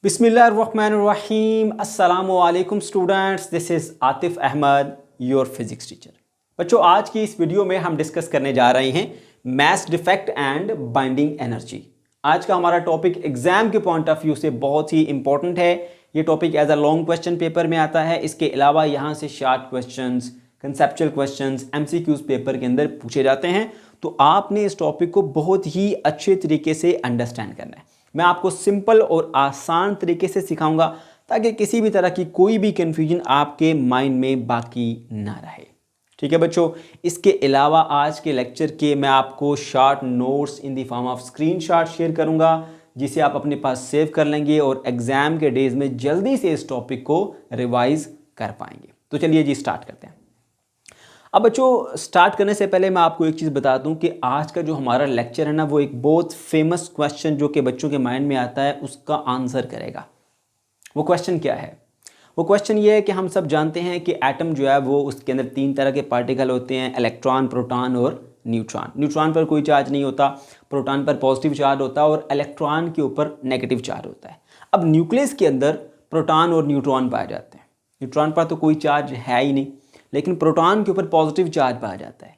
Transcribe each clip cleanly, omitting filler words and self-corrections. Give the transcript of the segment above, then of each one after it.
बिस्मिल्लाहिर्रहमानिर्रहीम अस्सलामुअलैकुम students, this is Atif Ahmad, your physics teacher. बच्चों, आज की इस वीडियो में हम डिस्कस करने जा रहे हैं mass defect and binding energy. आज का हमारा टॉपिक एग्जाम के पॉइंट ऑफ व्यू से बहुत ही इंपॉर्टेंट है। ये topic as a long question paper में आता है। इसके अलावा यहाँ से short questions, conceptual questions, MCQs paper के अंदर पूछे जाते हैं। तो आपने इस टॉपिक को बहुत ही अच्छे तरीके से अंडरस्टैंड करना है। मैं आपको सिंपल और आसान तरीके से सिखाऊंगा ताकि किसी भी तरह की कोई भी कंफ्यूजन आपके माइंड में बाकी ना रहे। ठीक है बच्चों, इसके अलावा आज के लेक्चर के मैं आपको short notes in the form of screenshot share करूंगा, जिसे आप अपने पास सेव कर लेंगे और एग्जाम के डेज में जल्दी से इस टॉपिक को रिवाइज कर पाएंगे। तो चलिए जी स्टार्ट करते हैं। अब बच्चों, स्टार्ट करने से पहले मैं आपको एक चीज़ बता दूं कि आज का जो हमारा लेक्चर है ना, वो एक बहुत फेमस क्वेश्चन जो कि बच्चों के माइंड में आता है उसका आंसर करेगा। वो क्वेश्चन क्या है? वो क्वेश्चन ये है कि हम सब जानते हैं कि एटम जो है वो उसके अंदर तीन तरह के पार्टिकल होते हैं, इलेक्ट्रॉन, प्रोटॉन और न्यूट्रॉन। न्यूट्रॉन पर कोई चार्ज नहीं होता, प्रोटॉन पर पॉजिटिव चार्ज होता है और इलेक्ट्रॉन के ऊपर नेगेटिव चार्ज होता है। अब न्यूक्लियस के अंदर प्रोटॉन और न्यूट्रॉन पाए जाते हैं। न्यूट्रॉन पर तो कोई चार्ज है ही नहीं, लेकिन प्रोटॉन के ऊपर पॉजिटिव चार्ज पाया जाता है।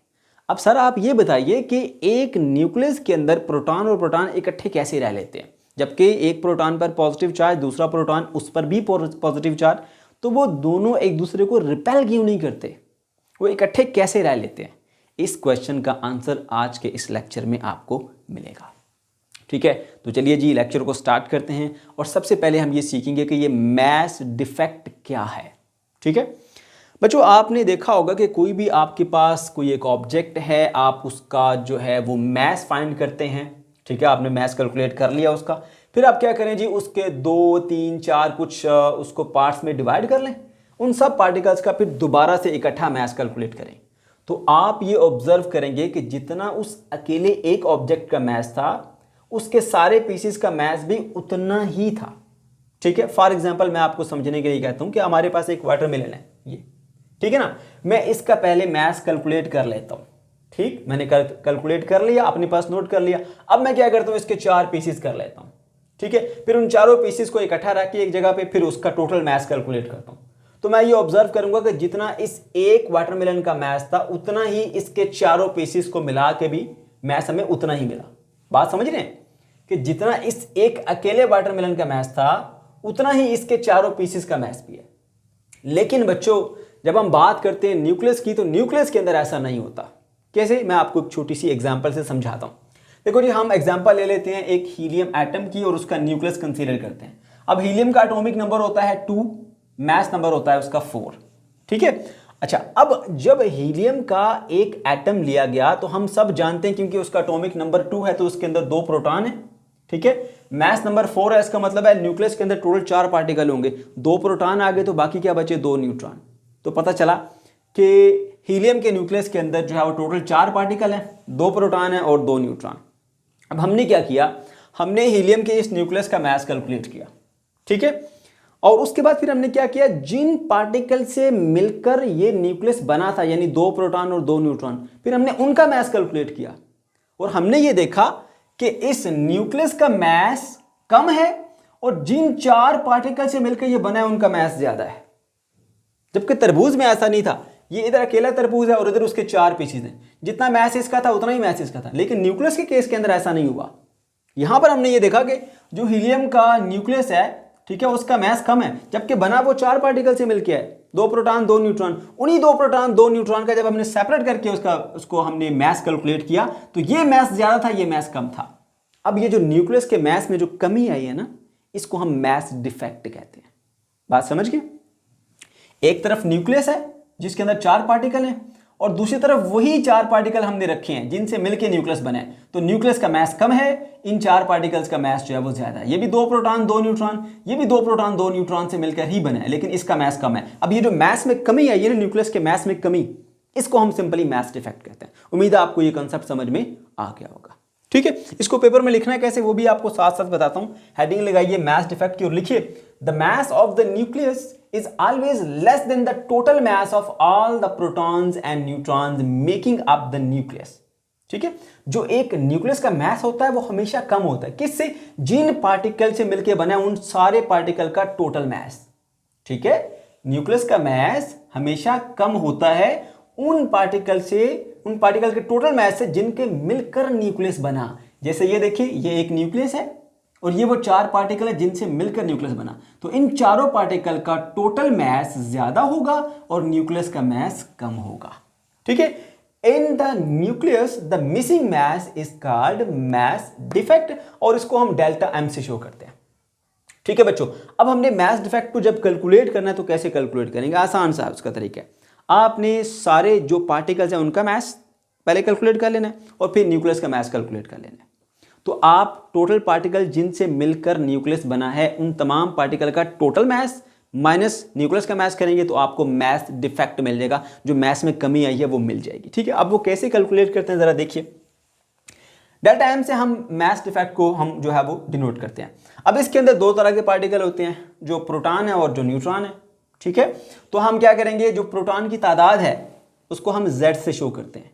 अब सर आप ये बताइए कि एक न्यूक्लियस के अंदर प्रोटॉन और प्रोटॉन इकट्ठे कैसे रह लेते हैं, जबकि एक प्रोटॉन पर पॉजिटिव चार्ज, दूसरा प्रोटॉन उस पर भी पॉजिटिव चार्ज, तो वो दोनों एक दूसरे को रिपेल क्यों नहीं करते, वो इकट्ठे कैसे रह लेते हैं? इस क्वेश्चन का आंसर आज के इस लेक्चर में आपको मिलेगा। ठीक है, तो चलिए जी लेक्चर को स्टार्ट करते हैं। और सबसे पहले हम ये सीखेंगे कि ये मास डिफेक्ट क्या है। ठीक है बच्चों, आपने देखा होगा कि कोई भी आपके पास कोई एक ऑब्जेक्ट है, आप उसका जो है वो मास फाइंड करते हैं। ठीक है, आपने मास कैलकुलेट कर लिया उसका, फिर आप क्या करें जी, उसके 2, 3, 4 कुछ उसको पार्ट्स में डिवाइड कर लें, उन सब पार्टिकल्स का फिर दोबारा से इकट्ठा मास कैलकुलेट करें। तो आप ये ऑब्जर्व करेंगे कि जितना उस अकेले एक ऑब्जेक्ट का मास था, उसके सारे पीसेस का मास भी उतना ही था। ठीक है, फॉर एग्जाम्पल मैं आपको समझने के लिए कहता हूँ कि हमारे पास एक वाटरमेलन है, ये ठीक है ना, मैं इसका पहले मास कैलकुलेट कर लेता हूं। ठीक, मैंने कैलकुलेट कर लिया, अपने पास नोट कर लिया। अब मैं क्या करता हूं, इसके 4 पीसेस कर लेता हूं। ठीक है, फिर उन चारों पीसेस को इकट्ठा रख के एक जगह पे फिर उसका टोटल मास कैलकुलेट करता हूं। तो मैं ये ऑब्जर्व करूंगा कि जितना इस एक वाटरमेलन का मास था, उतना ही इसके चारों पीसेस को मिला के भी मास हमें उतना ही मिला। बात समझ रहे हैं कि जितना इस एक अकेले वाटरमेलन का मास था, उतना ही इसके चारों पीसेस का मास भी है। लेकिन बच्चों, जब हम बात करते हैं न्यूक्लियस की, तो न्यूक्लियस के अंदर ऐसा नहीं होता। कैसे? मैं आपको एक छोटी सी एग्जांपल से समझाता हूं। देखो जी, हम एग्जांपल ले लेते हैं एक हीलियम एटम की और उसका न्यूक्लियस कंसीडर करते हैं। अब हीलियम का एटॉमिक नंबर होता है 2, मास नंबर होता है उसका 4। ठीक है, अच्छा, अब जब हीलियम का एक एटम लिया गया तो हम सब जानते हैं, क्योंकि उसका एटॉमिक नंबर 2 है तो उसके अंदर 2 प्रोटॉन है। ठीक है, मास नंबर 4 है, इसका मतलब है न्यूक्लियस के अंदर टोटल 4 पार्टिकल होंगे, 2 प्रोटॉन आ गए तो बाकी क्या बचे, 2 न्यूट्रॉन। तो पता चला कि हीलियम के न्यूक्लियस के अंदर जो है वो टोटल 4 पार्टिकल हैं, 2 प्रोटॉन हैं और 2 न्यूट्रॉन। अब हमने क्या किया, हमने हीलियम के इस न्यूक्लियस का मास कैलकुलेट किया। ठीक है, और उसके बाद फिर हमने क्या किया, जिन पार्टिकल से मिलकर ये न्यूक्लियस बना था, यानी 2 प्रोटॉन और 2 न्यूट्रॉन, फिर हमने उनका मास कैलकुलेट किया और हमने ये देखा कि इस न्यूक्लियस का मास कम है और जिन 4 पार्टिकल से मिलकर ये बना है उनका मास ज्यादा है। जबकि तरबूज में ऐसा नहीं था, ये इधर अकेला तरबूज है और इधर उसके 4 पीसेस हैं, जितना मैस इसका था उतना ही मैस इसका था। लेकिन न्यूक्लियस के केस के अंदर ऐसा नहीं हुआ। यहां पर हमने ये देखा कि जो हीलियम का न्यूक्लियस है, ठीक है, उसका मैस कम है, जबकि बना वो 4 पार्टिकल से मिलकर है, 2 प्रोटॉन 2 न्यूट्रॉन। उन्हीं 2 प्रोटॉन 2 न्यूट्रॉन का जब हमने सेपरेट करके उसको हमने मैस कैलकुलेट किया तो ये मैस ज्यादा था, ये मैस कम था। अब ये जो न्यूक्लियस के मैस में जो कमी आई है ना, इसको हम मैस डिफेक्ट कहते हैं। बात समझ गए? एक तरफ न्यूक्लियस है जिसके अंदर 4 पार्टिकल हैं और दूसरी तरफ वही 4 पार्टिकल हमने रखे हैं जिनसे मिलकर न्यूक्लियस बना है। तो न्यूक्लियस का मास कम है, इन 4 पार्टिकल्स का मास जो है वो ज्यादा है। ये भी 2 प्रोटॉन 2 न्यूट्रॉन, ये भी 2 प्रोटॉन 2 न्यूट्रॉन से मिलकर ही बना है, लेकिन इसका मास कम है। अब ये जो मास में कमी आई है ना, न्यूक्लियस के मास में कमी, इसको हम सिंपली मास डिफेक्ट कहते हैं। उम्मीद है आपको ये कंसेप्ट समझ में आ गया होगा। ठीक है, इसको पेपर में लिखना है कैसे वो भी आपको साथ साथ बताता हूं। हेडिंग लगाइए मास डिफेक्ट की और लिखिए, the mass of the nucleus is always less than the total mass of all the protons and neutrons making up the nucleus। ठीक है। जो एक न्यूक्लियस का मास होता है वो हमेशा कम होता है, किससे? जिन पार्टिकल से मिलकर बना उन सारे पार्टिकल का टोटल मास। ठीक है, न्यूक्लियस का मास हमेशा कम होता है उन पार्टिकल के टोटल मास से जिनके मिलकर न्यूक्लियस बना। जैसे ये देखिए, ये एक न्यूक्लियस है और ये वो 4 पार्टिकल है जिनसे मिलकर न्यूक्लियस बना। तो इन चारों पार्टिकल का टोटल मास ज्यादा होगा और न्यूक्लियस का मास कम होगा। ठीक है, in the nucleus the missing mass is called mass defect, और इसको हम डेल्टा एम से शो करते हैं। ठीक है बच्चों, अब हमने मास डिफेक्ट को जब कैलकुलेट करना है तो कैसे कैलकुलेट करेंगे? आसान सा उसका तरीका है, आपने सारे जो पार्टिकल्स हैं उनका मास पहले कैलकुलेट कर लेना है और फिर न्यूक्लियस का मास कैलकुलेट कर लेना है। तो आप टोटल पार्टिकल जिनसे मिलकर न्यूक्लियस बना है उन तमाम पार्टिकल का टोटल मास माइनस न्यूक्लियस का मास करेंगे तो आपको मास डिफेक्ट मिल जाएगा, जो मास में कमी आई है वो मिल जाएगी। ठीक है, अब वो कैसे कैलकुलेट करते हैं जरा देखिए। डेल्टा एम से हम मास डिफेक्ट को हम जो है वो डिनोट करते हैं। अब इसके अंदर 2 तरह के पार्टिकल होते हैं, जो प्रोटॉन है और जो न्यूट्रॉन है। ठीक है, तो हम क्या करेंगे, जो प्रोटॉन की तादाद है उसको हम Z से शो करते हैं।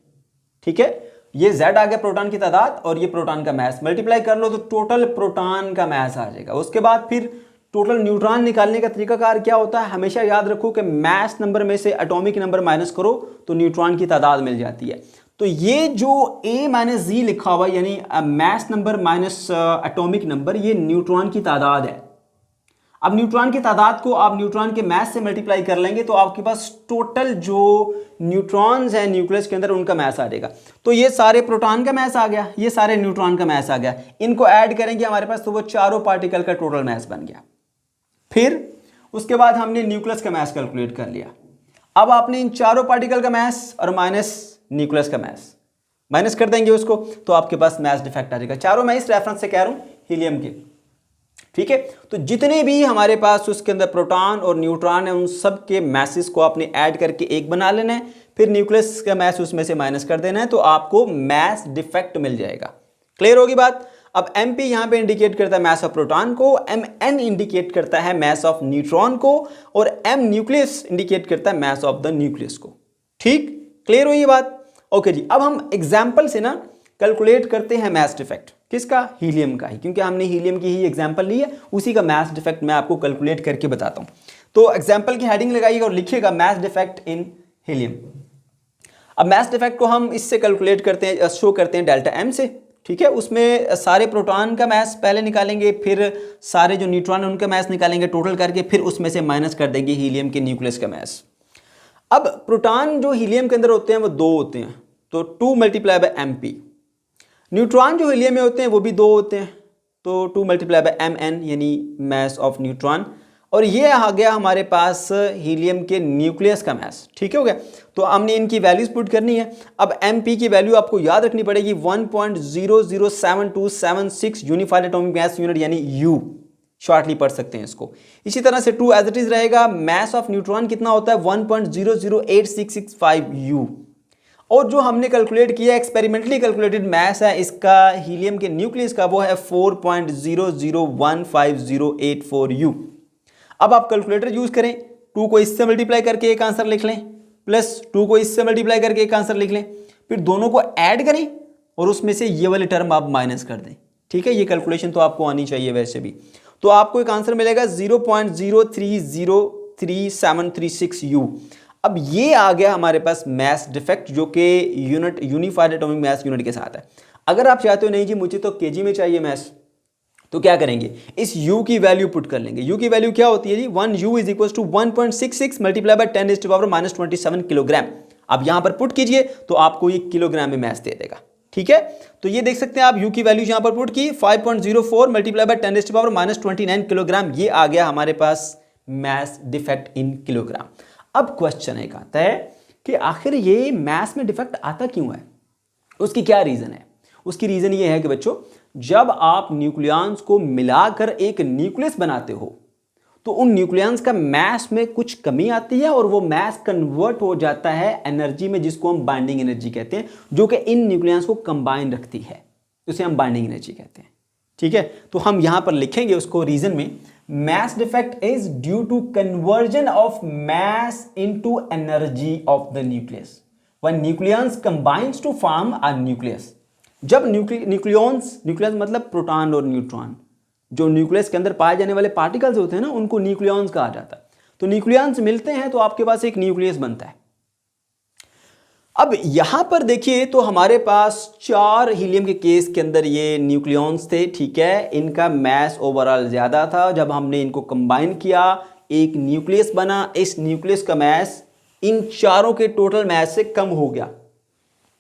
ठीक है, ये Z आ गया प्रोटॉन की तादाद और ये प्रोटॉन का मास, मल्टीप्लाई कर लो तो टोटल प्रोटॉन का मास आ जाएगा। उसके बाद फिर टोटल न्यूट्रॉन निकालने का तरीकाकार क्या होता है, हमेशा याद रखो कि मास नंबर में से एटॉमिक नंबर माइनस करो तो न्यूट्रॉन की तादाद मिल जाती है। तो ये जो A माइनस जी लिखा हुआ यानी mass number minus atomic number, ये न्यूट्रॉन की तादाद है। अब न्यूट्रॉन की तादाद को आप न्यूट्रॉन के मास से मल्टीप्लाई कर लेंगे तो आपके पास टोटल जो न्यूट्रॉन्स हैं न्यूक्लियस के अंदर उनका मास आ जाएगा। तो ये सारे प्रोटॉन का मास आ गया, ये सारे न्यूट्रॉन का मास आ गया, इनको ऐड करेंगे हमारे पास तो वो चारों पार्टिकल का टोटल मास बन गया। फिर उसके बाद हमने न्यूक्लियस का मास कैलकुलेट कर लिया। अब आपने इन चारों पार्टिकल का मास और माइनस न्यूक्लियस का मास माइनस कर देंगे उसको, तो आपके पास मास डिफेक्ट आ जाएगा। चारों मैं इस रेफरेंस से कह रहा हूं हीलियम के। ठीक है, तो जितने भी हमारे पास उसके अंदर प्रोटॉन और न्यूट्रॉन है उन सब के मैसेस को आपने ऐड करके एक बना लेना है, फिर न्यूक्लियस का मास उसमें से माइनस कर देना है, तो आपको मास डिफेक्ट मिल जाएगा। क्लियर होगी बात? अब MP यहां पे इंडिकेट करता है मास ऑफ प्रोटॉन को, MN इंडिकेट करता है मास ऑफ न्यूट्रॉन को और M न्यूक्लियस इंडिकेट करता है मास ऑफ द न्यूक्लियस को। ठीक, क्लियर हुई ये बात? ओके जी, अब हम एग्जाम्पल से ना कैलकुलेट करते हैं मास डिफेक्ट। किसका? हीलियम का ही, क्योंकि हमने हीलियम की ही एग्जाम्पल ली है, उसी का मास डिफेक्ट मैं आपको कैलकुलेट करके बताता हूं। तो एग्जाम्पल की हेडिंग लगाइएगा और लिखिएगा मास डिफेक्ट इन हीलियम। अब मास डिफेक्ट को हम इससे कैलकुलेट करते हैं, शो करते हैं डेल्टा एम से। ठीक है, उसमें सारे प्रोटॉन का मास पहले निकालेंगे, फिर सारे जो न्यूट्रॉन है उनका मास निकालेंगे टोटल करके, फिर उसमें से माइनस कर देंगे हीलियम के न्यूक्लियस का मास। अब प्रोटॉन जो हीलियम के अंदर होते हैं वो 2 होते हैं, तो 2 मल्टीप्लाई बाय MP। न्यूट्रॉन जो हीलियम में होते हैं वो भी 2 होते हैं, तो 2 मल्टीप्लाई बाय MN यानी मास ऑफ न्यूट्रॉन। और ये आ गया हमारे पास हीलियम के न्यूक्लियस का मास। ठीक हो गया, तो हमने इनकी वैल्यूज पुट करनी है। अब MP की वैल्यू आपको याद रखनी पड़ेगी 1.007276 यूनिफाइड एटॉमिक मास यूनिट यानी U, शॉर्टली पढ़ सकते हैं इसको। इसी तरह से 2 एज इट इज रहेगा। मास ऑफ न्यूट्रॉन कितना होता है? 1.008665 U। और जो हमने कैलकुलेट किया एक्सपेरिमेंटली कैलकुलेटेड मास है इसका हीलियम के न्यूक्लियस का, वो है 4.001508 U। अब आप कैलकुलेटर यूज करें, 2 को इससे मल्टीप्लाई करके एक आंसर लिख लें, प्लस 2 को इससे मल्टीप्लाई करके एक आंसर लिख लें, फिर दोनों को ऐड करें और उसमें से ये वाली टर्म आप माइनस कर दें। ठीक है, ये कैलकुलेशन तो आपको आनी चाहिए वैसे भी। तो आपको एक आंसर मिलेगा 0.030736 U। अब ये आ गया हमारे पास मास डिफेक्ट, जो कि unit unified atomic mass unit के साथ है। अगर आप चाहते हो नहीं जी मुझे तो केजी में चाहिए मास, तो क्या करेंगे? इस U की वैल्यू पुट कर लेंगे। U की वैल्यू क्या होती है जी? 1U is equal to 1.66 multiply by 10⁻⁻27 kilogram. अब यहां पर पुट कीजिए तो आपको ये किलोग्राम में मास दे देगा। ठीक है, तो ये देख सकते हैं आप, U की वैल्यू यहां पर पुट की 5.04 मल्टीप्लाई बाय 10⁻⁻29 किलोग्राम। ये आ गया हमारे पास मास डिफेक्ट इन किलोग्राम। अब क्वेश्चन एक आता है कि आखिर ये मास में डिफेक्ट आता क्यों है, उसकी क्या रीजन है? उसकी रीजन ये है कि बच्चों, जब आप न्यूक्लियॉन्स को मिलाकर एक न्यूक्लियस बनाते हो तो उन न्यूक्लियॉन्स का मास में कुछ कमी आती है और वो मास कन्वर्ट हो जाता है एनर्जी में, जिसको हम बाइंडिंग एनर्जी कहते हैं, जो कि इन न्यूक्लियॉन्स को कंबाइन रखती है, उसे हम बाइंडिंग एनर्जी कहते हैं। ठीक है, तो हम यहां पर लिखेंगे उसको रीजन में, mass defect is due to conversion of mass into energy of the nucleus। When nucleons combines to form a nucleus. जब न्यूक्लियंस मतलब प्रोटॉन और न्यूट्रॉन, जो न्यूक्लियस के अंदर पाए जाने वाले पार्टिकल्स होते हैं ना, उनको न्यूक्लियंस कहा जाता है। तो न्यूक्लियंस मिलते हैं तो आपके पास एक न्यूक्लियस बनता है। अब यहां पर देखिए तो हमारे पास 4 हीलियम के केस के अंदर ये न्यूक्लियॉन्स थे, ठीक है। इनका मास ओवरऑल ज्यादा था। जब हमने इनको कंबाइन किया एक न्यूक्लियस बना। इस न्यूक्लियस का मास इन चारों के टोटल मास से कम हो गया।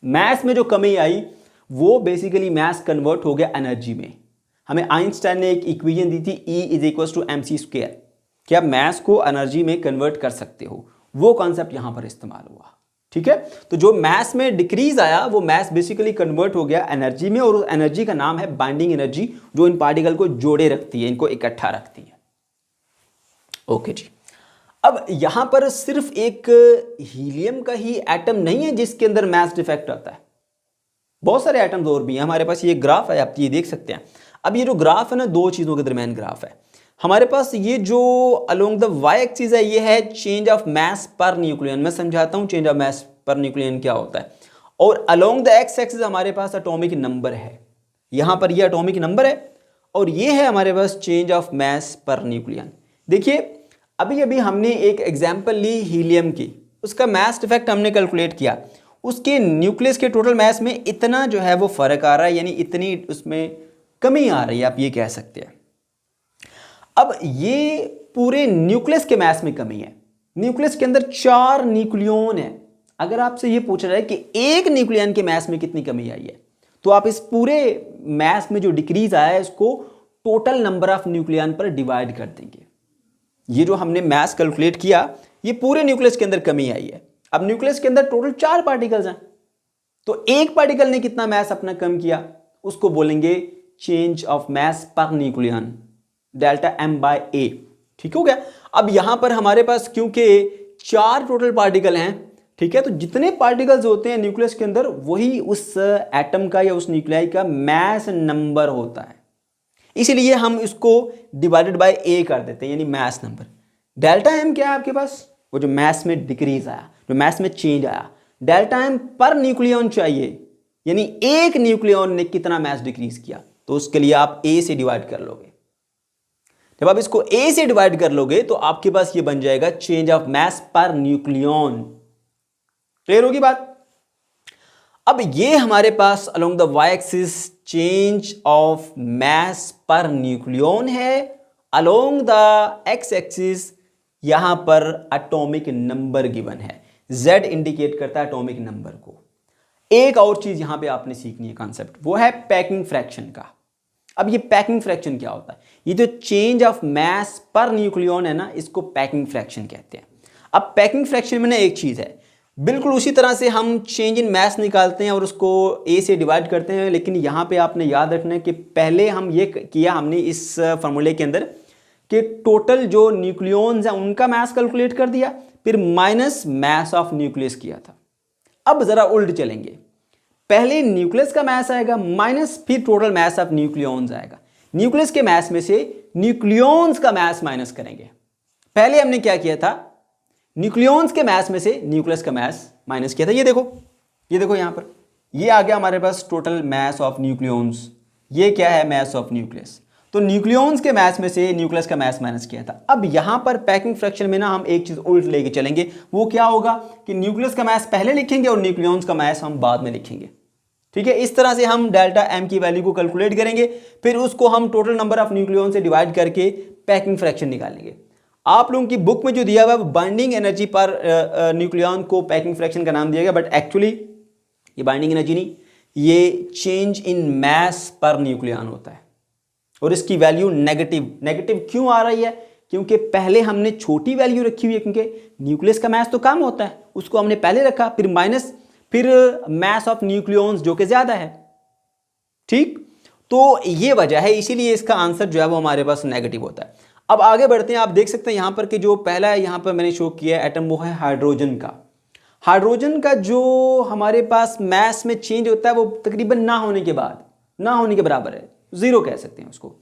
मास में जो कमी आई वो बेसिकली मास कन्वर्ट हो गया एनर्जी में। हमें आइंस्टाइन ने एक इक्वेशन दी थी E=mc², कि आप मास को एनर्जी में कन्वर्ट कर सकते हो। वो कॉन्सेप्ट यहां पर इस्तेमाल हुआ, ठीक है। तो जो मास में डिक्रीज आया वो मास बेसिकली कन्वर्ट हो गया एनर्जी में, और उस एनर्जी का नाम है बाइंडिंग एनर्जी, जो इन पार्टिकल को जोड़े रखती है, इनको इकट्ठा रखती है। ओके जी। अब यहां पर सिर्फ एक हीलियम का ही एटम नहीं है जिसके अंदर मास डिफेक्ट आता है, बहुत सारे एटम्स और भी हैं। हमारे पास ये ग्राफ है, आप ये देख सकते हैं। अब ये जो ग्राफ है ना, दो चीजों के दरमियान ग्राफ है। हमारे पास ये जो अलोंग द वाई एक्सिस है, ये है change of mass per nucleon. मैं समझाता हूं change of mass per nucleon क्या होता है। और अलोंग द एक्स एक्सिस हमारे पास एटॉमिक नंबर है। यहां पर ये एटॉमिक नंबर है और ये है हमारे पास change of mass per nucleon. देखिए अभी अभी हमने एक एग्जांपल ली हीलियम की, उसका मास डिफेक्ट हमने कैलकुलेट किया। उसके न्यूक्लियस के टोटल मास में इतना जो है वो फर्क आ रहा है, यानी इतनी उसमें कमी आ रही है, आप ये कह सकते हैं। अब ये पूरे न्यूक्लियस के मास में कमी है। न्यूक्लियस के अंदर 4 न्यूक्लियॉन है। अगर आपसे ये पूछा जाए कि एक न्यूक्लियन के मास में कितनी कमी आई है, तो आप इस पूरे मास में जो डिक्रीज आया है इसको टोटल नंबर ऑफ न्यूक्लियन पर डिवाइड कर देंगे। ये जो हमने मास कैलकुलेट किया, ये पूरे न्यूक्लियस के अंदर कमी आई है। अब न्यूक्लियस के अंदर टोटल 4 पार्टिकल्स हैं, तो एक पार्टिकल ने कितना मास अपना कम किया, उसको बोलेंगे change of mass per nucleon, delta m/a। ठीक हो गया। अब यहां पर हमारे पास क्योंकि 4 टोटल पार्टिकल हैं, ठीक है, तो जितने पार्टिकल्स होते हैं न्यूक्लियस के अंदर वही उस एटम का या उस न्यूक्लियाई का मास नंबर होता है। इसीलिए हम इसको डिवाइडेड बाय a कर देते हैं, यानी मास नंबर। डेल्टा m क्या है आपके पास, वो जो मास में डिक्रीज आया, जो मास में चेंज आया। डेल्टा m पर न्यूक्लियन चाहिए, यानी एक न्यूक्लियन ने कितना मास डिक्रीज किया, तो उसके लिए आप a से डिवाइड कर लोगे। जब आप इसको a से डिवाइड कर लोगे तो आपके पास ये बन जाएगा change of mass per nucleon. Clear होगी बात। अब ये हमारे पास along the Y axis change of mass per nucleon है। अलोंग द एक्स एक्सिस यहां पर एटॉमिक नंबर गिवन है। Z इंडिकेट करता है एटॉमिक नंबर को। एक और चीज यहां पे आपने सीखनी है कॉन्सेप्ट, वो है पैकिंग फ्रैक्शन का। अब ये पैकिंग फ्रैक्शन क्या होता है, ये जो change of mass per nucleon है ना, इसको पैकिंग फ्रैक्शन कहते हैं। अब पैकिंग फ्रैक्शन में ना एक चीज है, बिल्कुल उसी तरह से हम चेंज इन मास निकालते हैं और उसको a से डिवाइड करते हैं, लेकिन यहां पे आपने याद रखना है कि पहले हम ये किया हमने इस फॉर्मूले के अंदर कि टोटल जो न्यूक्लियॉन्स हैं उनका मास कैलकुलेट कर दिया, फिर माइनस मास ऑफ न्यूक्लियस किया था। अब जरा उल्ट चलेंगे, पहले न्यूक्लियस का मास आएगा माइनस फिर टोटल मास ऑफ न्यूक्लियॉन्स आएगा। न्यूक्लियस के मास में से न्यूक्लियॉन्स का मास माइनस करेंगे। पहले हमने क्या किया था, न्यूक्लियॉन्स के मास में से न्यूक्लियस का मास माइनस किया था। ये देखो यहां पर ये आ गया हमारे पास टोटल मास ऑफ न्यूक्लियॉन्स। ये क्या है, मास ऑफ न्यूक्लियस। तो न्यूक्लियॉन्स के मास में से न्यूक्लियस का मास माइनस किया था। अब यहां पर पैकिंग फ्रैक्शन में ना हम एक चीज उल्ट लेके चलेंगे। वो क्या होगा कि न्यूक्लियस का मास पहले लिखेंगे और न्यूक्लियॉन्स का मास हम बाद में लिखेंगे। ठीक है, इस तरह से हम डेल्टा m की वैल्यू को कैलकुलेट करेंगे, फिर उसको हम टोटल नंबर ऑफ न्यूक्लियॉन से डिवाइड करके पैकिंग फ्रैक्शन निकालेंगे। आप लोगों की बुक में जो दिया हुआ है बाइंडिंग एनर्जी पर न्यूक्लियॉन को पैकिंग फ्रैक्शन का नाम दिया गया, बट एक्चुअली ये बाइंडिंग एनर्जी नहीं, ये चेंज इन मास पर न्यूक्लियॉन होता है। और इसकी वैल्यू नेगेटिव क्यों आ रही है, क्योंकि पहले हमने छोटी वैल्यू रखी हुई है, क्योंकि न्यूक्लियस का मास तो कम होता है, उसको हमने पहले रखा, फिर माइनस, फिर मास ऑफ न्यूक्लियॉन्स जो कि ज्यादा है। ठीक, तो ये वजह है, इसीलिए इसका आंसर जो है वो हमारे पास नेगेटिव होता है। अब आगे बढ़ते हैं। आप देख सकते हैं यहां पर कि जो पहला है यहां पर मैंने शो किया है एटम, वो है हाइड्रोजन का। हाइड्रोजन का जो हमारे पास मास में चेंज होता है वो तकरीबन ना होने के बराबर है, 0 कह सकते हैं उसको।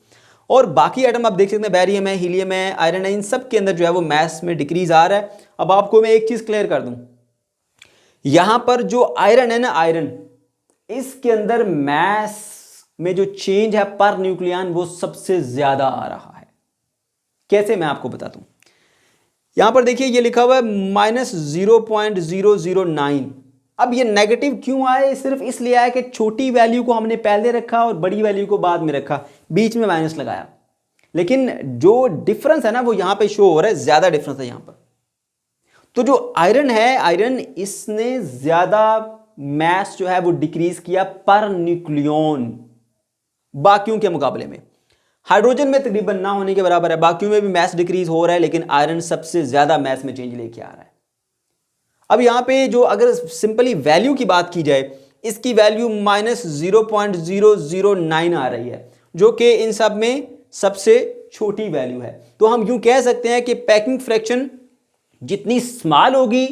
और बाकी एटम आप देख सकते हैं बैरियम है, हीलियम है, आयरन है, इन सब के अंदर जो है वो मास में डिक्रीज आ रहा है। अब आपको मैं एक चीज क्लियर कर दूं, यहां पर जो आयरन है ना, आयरन, इसके अंदर मैस में जो चेंज है पर न्यूक्लियन वो सबसे ज्यादा आ रहा है। कैसे, मैं आपको बताता हूं। यहां पर देखिए ये लिखा हुआ है -0.009। अब ये नेगेटिव क्यों आए? सिर्फ इसलिए आया कि छोटी वैल्यू को हमने पहले रखा और बड़ी वैल्यू को बाद में रखा, बीच में माइनस लगाया। लेकिन जो डिफरेंस है ना वो यहां पे शो हो रहा है, ज्यादा डिफरेंस है यहां पर। तो जो आयरन है, आयरन, इसने ज्यादा मैस जो है वो डिक्रीज किया पर न्यूक्लियन बाकियों के मुकाबले में। हाइड्रोजन में तकरीबन ना होने के बराबर है, बाकियों में भी मैस डिक्रीज हो रहा है, लेकिन आयरन सबसे ज्यादा मैस में चेंज लेके आ रहा है। अब यहां पे जो अगर सिंपली वैल्यू की बात की जाए, इसकी वैल्यू -0.009 आ रही है, जो कि इन सब में सबसे छोटी वैल्यू है। तो हम यूं कह सकते हैं कि पैकिंग फ्रैक्शन जितनी स्मॉल होगी,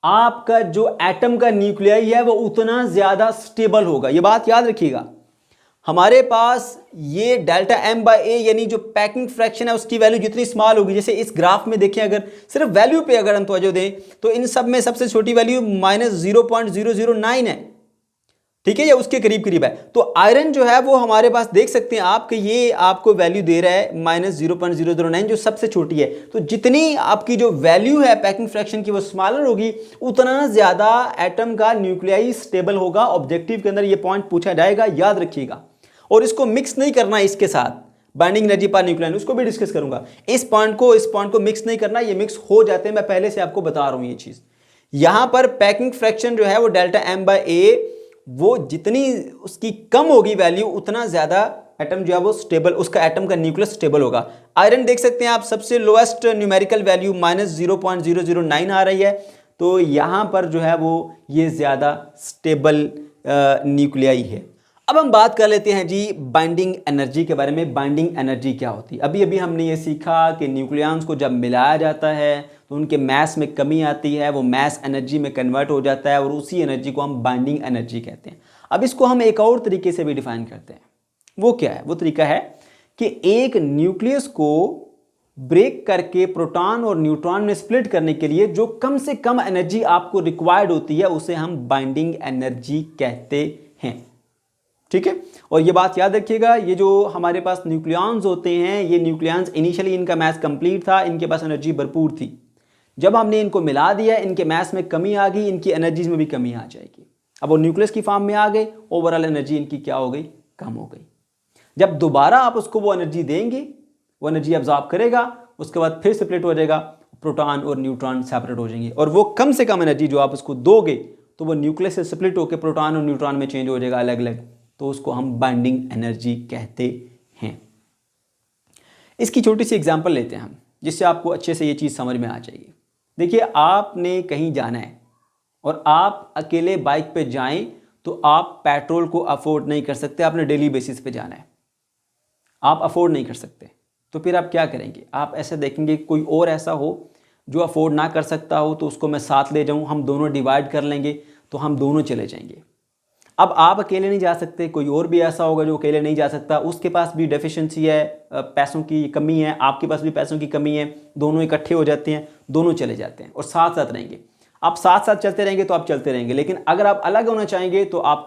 आपका जो एटम का न्यूक्लियाई है वो उतना ज्यादा स्टेबल होगा। ये बात याद रखिएगा। हमारे पास ये डेल्टा एम बाई ए यानी जो पैकिंग फ्रैक्शन है उसकी वैल्यू जितनी स्मॉल होगी, जैसे इस ग्राफ में देखें, अगर सिर्फ वैल्यू पे अगर हम तवज्जो दें तो इन सब में सबसे छोटी वैल्यू -0.009 है, ठीक है, या उसके करीब करीब है। तो आयरन जो है वो हमारे पास देख सकते हैं आप कि ये आपको वैल्यू दे रहा है -0.009, जो सबसे छोटी है। तो जितनी आपकी जो वैल्यू है पैकिंग फ्रैक्शन की वो स्मॉलर होगी, उतना ज्यादा एटम का न्यूक्लियाई स्टेबल होगा। ऑब्जेक्टिव के अंदर ये पॉइंट पूछा जाएगा, याद रखिएगा। और इसको मिक्स नहीं करना इसके साथ, बाइंडिंग एनर्जी पर न्यूक्लियन, उसको भी डिस्कस करूंगा। इस पॉइंट को मिक्स नहीं करना, ये मिक्स हो जाते हैं, मैं पहले से आपको बता रहा हूं ये चीज। यहां पर पैकिंग फ्रैक्शन जो है वो डेल्टा एम बाई ए, वो जितनी उसकी कम होगी वैल्यू, उतना ज्यादा एटम जो है वो स्टेबल, उसका एटम का न्यूक्लियस स्टेबल होगा। आयरन देख सकते हैं आप, सबसे लोएस्ट न्यूमेरिकल वैल्यू -0.009 आ रही है। तो यहां पर जो है वो ये ज्यादा स्टेबल न्यूक्लियाई है। अब हम बात कर लेते हैं जी बाइंडिंग एनर्जी के बारे में। बाइंडिंग एनर्जी क्या होती है? अभी अभी हमने ये सीखा कि न्यूक्लियॉन्स को जब मिलाया जाता है तो उनके मैस में कमी आती है, वो मैस एनर्जी में कन्वर्ट हो जाता है और उसी एनर्जी को हम बाइंडिंग एनर्जी कहते हैं। अब इसको हम एक और तरीके से भी डिफाइन करते हैं। वो क्या है? वो तरीका है कि एक न्यूक्लियस को ब्रेक करके प्रोटॉन और न्यूट्रॉन में स्प्लिट करने के लिए जो कम से कम एनर्जी आपको रिक्वायर्ड होती है, उसे हम बाइंडिंग एनर्जी कहते हैं, ठीक है। और ये बात याद रखिएगा, ये जो हमारे पास न्यूक्लियॉन्स होते हैं, ये न्यूक्लियॉन्स इनिशियली इनका मैस कंप्लीट था, इनके पास एनर्जी भरपूर थी। जब हमने इनको मिला दिया, इनके मैस में कमी आ गई, इनकी एनर्जीज में भी कमी आ जाएगी। अब वो न्यूक्लियस की फॉर्म में आ गए, ओवरऑल एनर्जी इनकी क्या हो गई? कम हो गई। जब दोबारा आप उसको वो एनर्जी देंगे, वो एनर्जी अब्जॉर्ब करेगा, उसके बाद फिर स्प्लिट हो जाएगा, प्रोटॉन और न्यूट्रॉन सेपरेट हो जाएंगे। और वो कम से कम एनर्जी जो आप उसको दोगे, तो वो न्यूक्लियस से स्प्लिट होकर प्रोटॉन और न्यूट्रॉन में चेंज हो जाएगा अलग अलग, तो उसको हम बाइंडिंग एनर्जी कहते हैं। इसकी छोटी सी एग्जांपल लेते हैं हम, जिससे आपको अच्छे से ये चीज़ समझ में आ जाएगी। देखिए, आपने कहीं जाना है और आप अकेले बाइक पे जाएं तो आप पेट्रोल को अफोर्ड नहीं कर सकते, आपने डेली बेसिस पे जाना है, आप अफोर्ड नहीं कर सकते, तो फिर आप क्या करेंगे? आप ऐसे देखेंगे कोई और ऐसा हो जो अफोर्ड ना कर सकता हो, तो उसको मैं साथ ले जाऊं, हम दोनों डिवाइड कर लेंगे, तो हम दोनों चले जाएंगे। अब आप अकेले नहीं जा सकते, कोई और भी ऐसा होगा जो अकेले नहीं जा सकता, उसके पास भी डेफिशिएंसी है, पैसों की कमी है, आपके पास भी पैसों की कमी है, दोनों इकट्ठे हो जाते हैं, दोनों चले जाते हैं और साथ साथ रहेंगे। आप साथ साथ चलते रहेंगे तो आप चलते रहेंगे, लेकिन अगर आप अलग होना चाहेंगे तो आप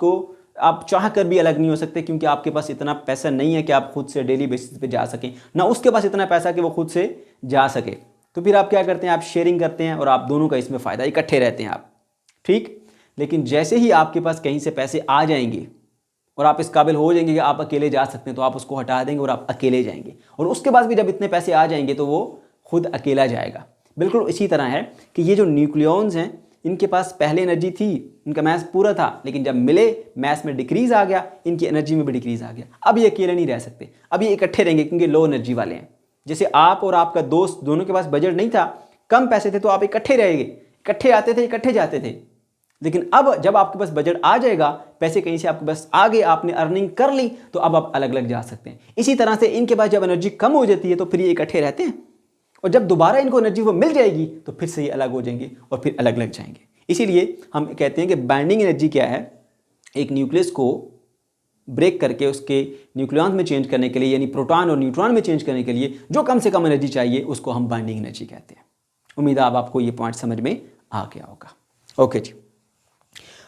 चाह कर भी अलग नहीं हो सकते, क्योंकि आपके पास इतना पैसा नहीं है कि आप खुद से डेली बेसिस पे जा सकें, ना उसके पास इतना पैसा कि वो खुद से जा सके। तो फिर आप क्या करते हैं? आप शेयरिंग करते हैं और आप दोनों का इसमें फ़ायदा, इकट्ठे रहते हैं आप, ठीक। लेकिन जैसे ही आपके पास कहीं से पैसे आ जाएंगे और आप इस काबिल हो जाएंगे कि आप अकेले जा सकते हैं, तो आप उसको हटा देंगे और आप अकेले जाएंगे, और उसके बाद भी जब इतने पैसे आ जाएंगे तो वो खुद अकेला जाएगा। बिल्कुल इसी तरह है कि ये जो न्यूक्लियॉन्स हैं, इनके पास पहले एनर्जी थी, इनका मैस पूरा था, लेकिन जब मिले मैस में डिक्रीज आ गया, इनकी एनर्जी में भी डिक्रीज आ गया। अब ये अकेले नहीं रह सकते, अब ये इकट्ठे रहेंगे क्योंकि लो एनर्जी वाले हैं। जैसे आप और आपका दोस्त दोनों के पास बजट नहीं था, कम पैसे थे, तो आप इकट्ठे रहेंगे, इकट्ठे आते थे, इकट्ठे जाते थे। लेकिन अब जब आपके पास बजट आ जाएगा, पैसे कहीं से आपके पास आ गए, आपने अर्निंग कर ली, तो अब आप अलग अलग जा सकते हैं। इसी तरह से इनके पास जब एनर्जी कम हो जाती है तो फिर ये इकट्ठे रहते हैं, और जब दोबारा इनको एनर्जी वो मिल जाएगी तो फिर से ये अलग हो जाएंगे और फिर अलग अलग जाएंगे। इसीलिए हम कहते हैं कि बाइंडिंग एनर्जी क्या है? एक न्यूक्लियस को ब्रेक करके उसके न्यूक्लियॉन्स में चेंज करने के लिए, यानी प्रोटॉन और न्यूट्रॉन में चेंज करने के लिए जो कम से कम एनर्जी चाहिए, उसको हम बाइंडिंग एनर्जी कहते हैं। उम्मीद है अब आपको ये पॉइंट समझ में आ गया होगा। ओके जी।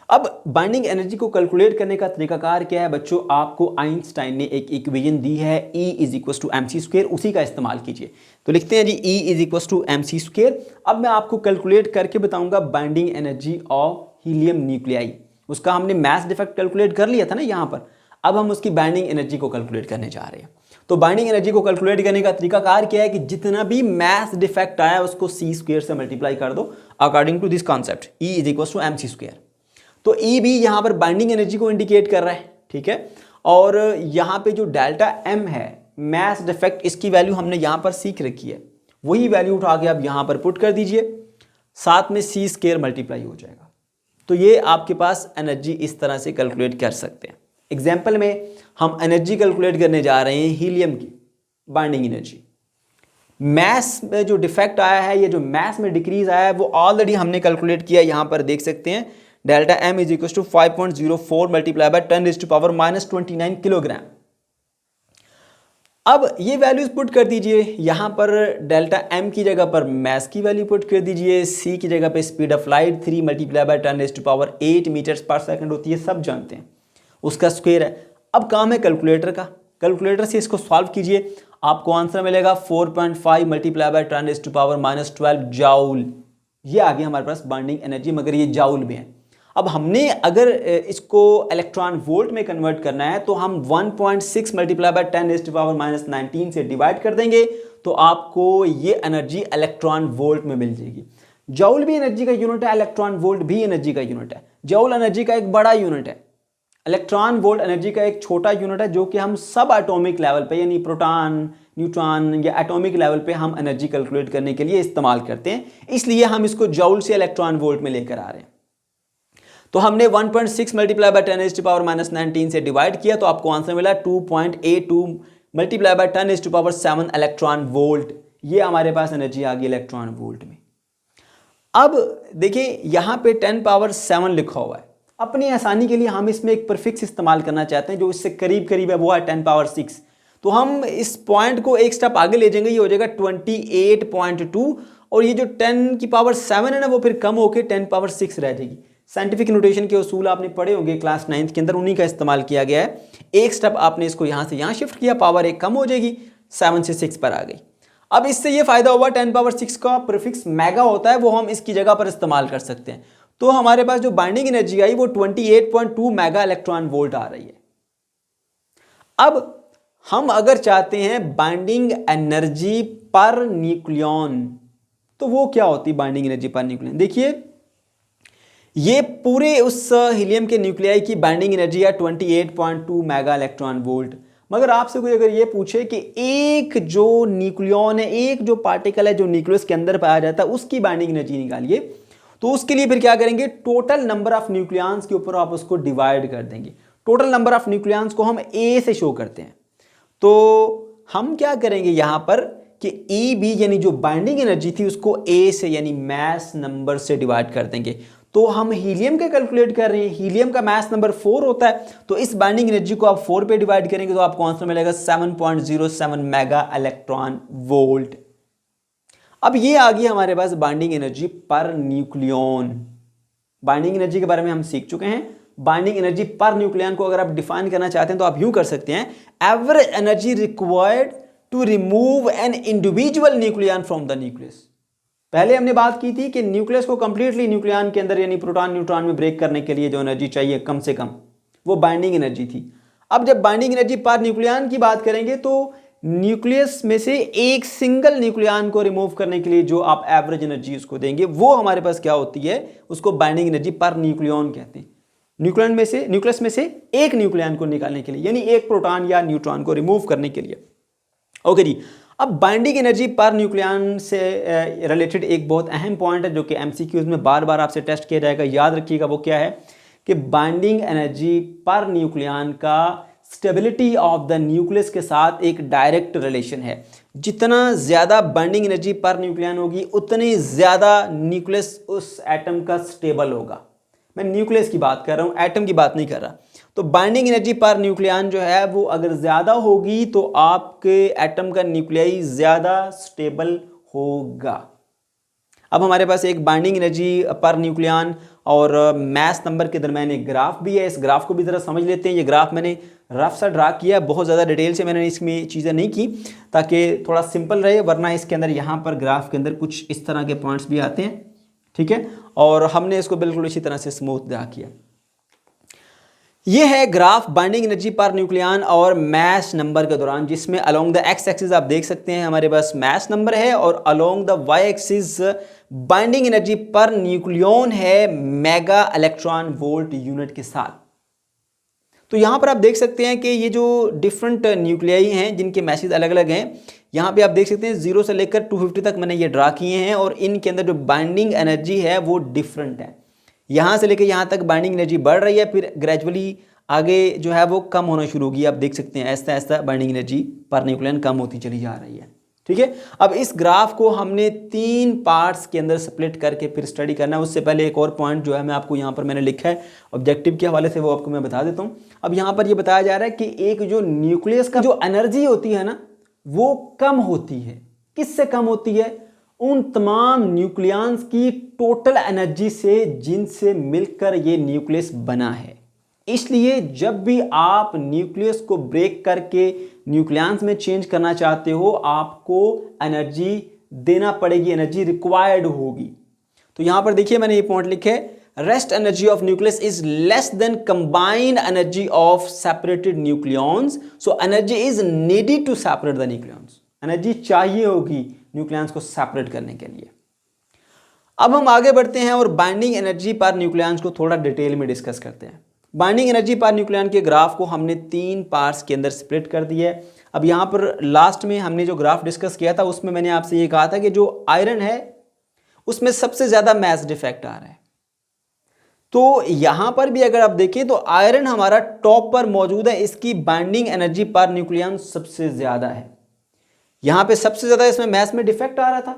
अब बाइंडिंग एनर्जी को कैलकुलेट करने का तरीकाकार क्या है बच्चों, आपको आइंस्टाइन ने एक इक्वेशन दी है E = mc², उसी का इस्तेमाल कीजिए। तो लिखते हैं जी E = mc²। अब मैं आपको कैलकुलेट करके बताऊंगा binding energy of helium nuclei. उसका हमने मास डिफेक्ट कैलकुलेट कर लिया था ना यहाँ पर, अब हम उसकी बाइंडिंग एनर्जी को कैलकुलेट करने जा रहे हैं। तो बाइंडिंग एनर्जी को कैलकुलेट करने का तरीकाकार क्या है कि जितना भी मास डिफेक्ट आया उसको c² से मल्टीप्लाई कर दो according to this concept E = mc²। तो E भी यहाँ पर बाइंडिंग एनर्जी को इंडिकेट कर रहा है, ठीक है। और यहाँ पे जो डेल्टा M है मास डिफेक्ट, इसकी वैल्यू हमने यहाँ पर सीख रखी है, वही वैल्यू उठा के आप यहाँ पर पुट कर दीजिए, साथ में c² मल्टीप्लाई हो जाएगा। तो ये आपके पास एनर्जी इस तरह से कैलकुलेट कर सकते हैं। एग्जाम्पल में हम एनर्जी कैलकुलेट करने जा रहे हैं हीलियम की बाइंडिंग एनर्जी। मैस में जो डिफेक्ट आया है, ये जो मैस में डिक्रीज आया है वो ऑलरेडी हमने कैलकुलेट किया, यहाँ पर देख सकते हैं delta M = 5.04 multiply by 10⁻⁻29 kilogram. अब ये वैल्यूज पुट कर दीजिए, यहाँ पर डेल्टा M की जगह पर मैस की वैल्यू पुट कर दीजिए, C की जगह पे speed of light 3 multiply by 10⁻8 meters पर सेकंड होती है, सब जानते हैं, उसका स्क्वायर है। अब काम है कैलकुलेटर का, कैलकुलेटर से इसको सॉल्व कीजिए, आपको आंसर मिलेगा 4.5 मल्टीप्लाई बाय 10⁻12 जाउल। ये आ गया हमारे पास बाइंडिंग एनर्जी, मगर ये जाउल में है। अब हमने अगर इसको इलेक्ट्रॉन वोल्ट में कन्वर्ट करना है तो हम 1.6 मल्टीप्लाई बाय 10⁻⁻19 से डिवाइड कर देंगे, तो आपको ये एनर्जी इलेक्ट्रॉन वोल्ट में मिल जाएगी। जॉउल भी एनर्जी का यूनिट है, इलेक्ट्रॉन वोल्ट भी एनर्जी का यूनिट है। जॉउल एनर्जी का एक बड़ा यूनिट है, इलेक्ट्रॉन वोल्ट एनर्जी का एक छोटा यूनिट है, जो कि हम सब एटॉमिक लेवल पे यानी प्रोटॉन, न्यूट्रॉन या एटॉमिक लेवल पे हम एनर्जी कैलकुलेट करने के लिए इस्तेमाल करते हैं, इसलिए हम इसको जॉउल से इलेक्ट्रॉन वोल्ट में लेकर आ रहे हैं। तो हमने 1.6 मल्टीप्लाई बाय 10⁻⁻19 से डिवाइड किया, तो आपको आंसर मिला 2.82 मल्टीप्लाई बाय 10⁻7 इलेक्ट्रॉन वोल्ट। ये हमारे पास एनर्जी आ गई इलेक्ट्रॉन वोल्ट में। अब देखिए यहाँ पे 10⁻7 लिखा हुआ है, अपनी आसानी के लिए हम इसमें एक प्रीफिक्स इस्तेमाल करना चाहते हैं जो इससे करीब करीब है, वो है 10⁻6। तो हम इस पॉइंट को एक स्टेप आगे ले जाएंगे, ये हो जाएगा 28.2, और ये जो 10⁻7 है ना वो फिर कम होकर 10⁻6 रह जाएगी। साइंटिफिक नोटेशन के उसूल आपने पढ़े होंगे क्लास 9th के अंदर, उन्हीं का इस्तेमाल किया गया है। एक स्टेप आपने इसको यहाँ से यहाँ शिफ्ट किया, पावर एक कम हो जाएगी, 7 से 6 पर आ गई। अब इससे ये फायदा हुआ 10⁻6 का प्रीफिक्स मेगा होता है, वो हम इसकी जगह पर इस्तेमाल कर सकते हैं। तो हमारे पास जो बाइंडिंग एनर्जी आई वो 28.2 मेगा इलेक्ट्रॉन वोल्ट आ रही है। अब हम अगर चाहते हैं बाइंडिंग एनर्जी पर न्यूक्लियन, तो वो क्या होती है बाइंडिंग एनर्जी पर न्यूक्लियन? देखिए ये पूरे उस हीलियम के न्यूक्लियाई की बाइंडिंग एनर्जी है 28.2 मेगा इलेक्ट्रॉन वोल्ट। मगर आपसे कोई अगर ये पूछे कि एक जो न्यूक्लियन है, एक जो पार्टिकल है जो न्यूक्लियस के अंदर पाया जाता है, उसकी बाइंडिंग एनर्जी निकालिए, तो उसके लिए फिर क्या करेंगे, टोटल नंबर ऑफ न्यूक्लियंस के ऊपर आप उसको डिवाइड कर देंगे। टोटल नंबर ऑफ न्यूक्लियंस को हम ए से शो करते हैं, तो हम क्या करेंगे यहाँ पर कि ई बी यानी जो बाइंडिंग एनर्जी थी उसको ए से यानी मास नंबर से डिवाइड कर देंगे। तो हम हीलियम का कैलकुलेट कर रहे हैं, हीलियम का मास नंबर 4 होता है, तो इस बाइंडिंग एनर्जी को आप 4 पे डिवाइड करेंगे तो आपको आंसर मिलेगा 7.07 मेगा इलेक्ट्रॉन वोल्ट। अब ये आ गई हमारे पास binding energy per nucleon. Binding energy के बारे में हम सीख चुके हैं। बाइंडिंग एनर्जी पर न्यूक्लियन को अगर आप डिफाइन करना चाहते हैं तो आप यूं कर सकते हैं, average energy required to remove an individual nucleon from the nucleus. पहले हमने बात की थी कि न्यूक्लियस को कंप्लीटली न्यूक्लियन के अंदर यानी प्रोटॉन न्यूट्रॉन में ब्रेक करने के लिए जो एनर्जी चाहिए कम से कम, वो बाइंडिंग एनर्जी थी। अब जब बाइंडिंग एनर्जी पर न्यूक्लियन की बात करेंगे तो न्यूक्लियस में से एक सिंगल न्यूक्लियन को रिमूव करने के लिए जो आप एवरेज एनर्जी उसको देंगे वो हमारे पास क्या होती है, उसको बाइंडिंग एनर्जी पर न्यूक्लियन कहते हैं। न्यूक्लियस में से एक न्यूक्लियन को निकालने के लिए यानी एक प्रोटॉन या न्यूट्रॉन को रिमूव करने के लिए। ओके जी, अब बाइंडिंग एनर्जी पर न्यूक्लियन से रिलेटेड एक बहुत अहम पॉइंट है जो कि एमसीक्यूज में बार बार आपसे टेस्ट किया जाएगा, याद रखिएगा। वो क्या है कि बाइंडिंग एनर्जी पर न्यूक्लियन का स्टेबिलिटी ऑफ द न्यूक्लियस के साथ एक डायरेक्ट रिलेशन है। जितना ज़्यादा बाइंडिंग एनर्जी पर न्यूक्लियन होगी उतनी ज़्यादा न्यूक्लियस उस एटम का स्टेबल होगा। मैं न्यूक्लियस की बात कर रहा हूँ, एटम की बात नहीं कर रहा। तो बाइंडिंग एनर्जी पर न्यूक्लियन जो है वो अगर ज़्यादा होगी तो आपके एटम का न्यूक्लियाई ज़्यादा स्टेबल होगा। अब हमारे पास एक बाइंडिंग एनर्जी पर न्यूक्लियन और मैथ नंबर के दरम्यान एक ग्राफ भी है। इस ग्राफ को भी ज़रा समझ लेते हैं। ये ग्राफ मैंने रफ सा ड्रा किया, बहुत ज़्यादा डिटेल से मैंने इसमें चीज़ें नहीं की ताकि थोड़ा सिंपल रहे, वरना इसके अंदर यहाँ पर ग्राफ के अंदर कुछ इस तरह के पॉइंट्स भी आते हैं, ठीक है। और हमने इसको बिल्कुल इसी तरह से स्मूथ ड्रा किया। ये है graph binding energy per nucleon और मैस नंबर के दौरान, जिसमें अलोंग द एक्स एक्सिस आप देख सकते हैं हमारे पास मैस नंबर है और along the Y axis binding energy per nucleon है मेगा इलेक्ट्रॉन वोल्ट यूनिट के साथ। तो यहां पर आप देख सकते हैं कि ये जो डिफरेंट न्यूक्लियाई हैं जिनके मैसेज अलग अलग हैं, यहाँ पे आप देख सकते हैं 0 से लेकर 250 तक मैंने ये ड्रा किए हैं और इनके अंदर जो बाइंडिंग एनर्जी है वो डिफरेंट है। यहाँ से लेकर यहाँ तक बाइंडिंग एनर्जी बढ़ रही है, फिर ग्रेजुअली आगे जो है वो कम होना शुरू होगी। आप देख सकते हैं ऐसा ऐसा बाइंडिंग एनर्जी पर न्यूक्लियन कम होती चली जा रही है, ठीक है। अब इस ग्राफ को हमने 3 पार्ट्स के अंदर स्प्लिट करके फिर स्टडी करना है। उससे पहले एक और पॉइंट जो है मैं आपको यहाँ पर मैंने लिखा है ऑब्जेक्टिव के हवाले से, वो आपको मैं बता देता हूँ। अब यहाँ पर ये बताया जा रहा है कि एक जो न्यूक्लियस का जो एनर्जी होती है ना वो कम होती है। किससे कम होती है? उन तमाम न्यूक्लियंस की टोटल एनर्जी से जिनसे मिलकर ये न्यूक्लियस बना है। इसलिए जब भी आप न्यूक्लियस को ब्रेक करके न्यूक्लियंस में चेंज करना चाहते हो, आपको एनर्जी देना पड़ेगी, एनर्जी रिक्वायर्ड होगी। तो यहां पर देखिए मैंने ये पॉइंट लिखे है, rest energy of nucleus is less than combined energy of separated nucleons, so energy is needed to separate the nucleons. Energy चाहिए होगी न्यूक्लियंस को सेपरेट करने के लिए। अब हम आगे बढ़ते हैं और बाइंडिंग एनर्जी पर न्यूक्लियंस को थोड़ा डिटेल में डिस्कस करते हैं। बाइंडिंग एनर्जी पर न्यूक्लियन के ग्राफ को हमने 3 पार्ट्स के अंदर स्प्लिट कर दिया है। अब यहाँ पर लास्ट में हमने जो ग्राफ डिस्कस किया था उसमें मैंने आपसे ये कहा था कि जो आयरन है उसमें सबसे ज़्यादा मैस डिफेक्ट आ रहा है। तो यहाँ पर भी अगर आप देखें तो आयरन हमारा टॉप पर मौजूद है, इसकी बाइंडिंग एनर्जी पर न्यूक्लियन सबसे ज़्यादा है। यहाँ पे सबसे ज़्यादा इसमें मैस में डिफेक्ट आ रहा था,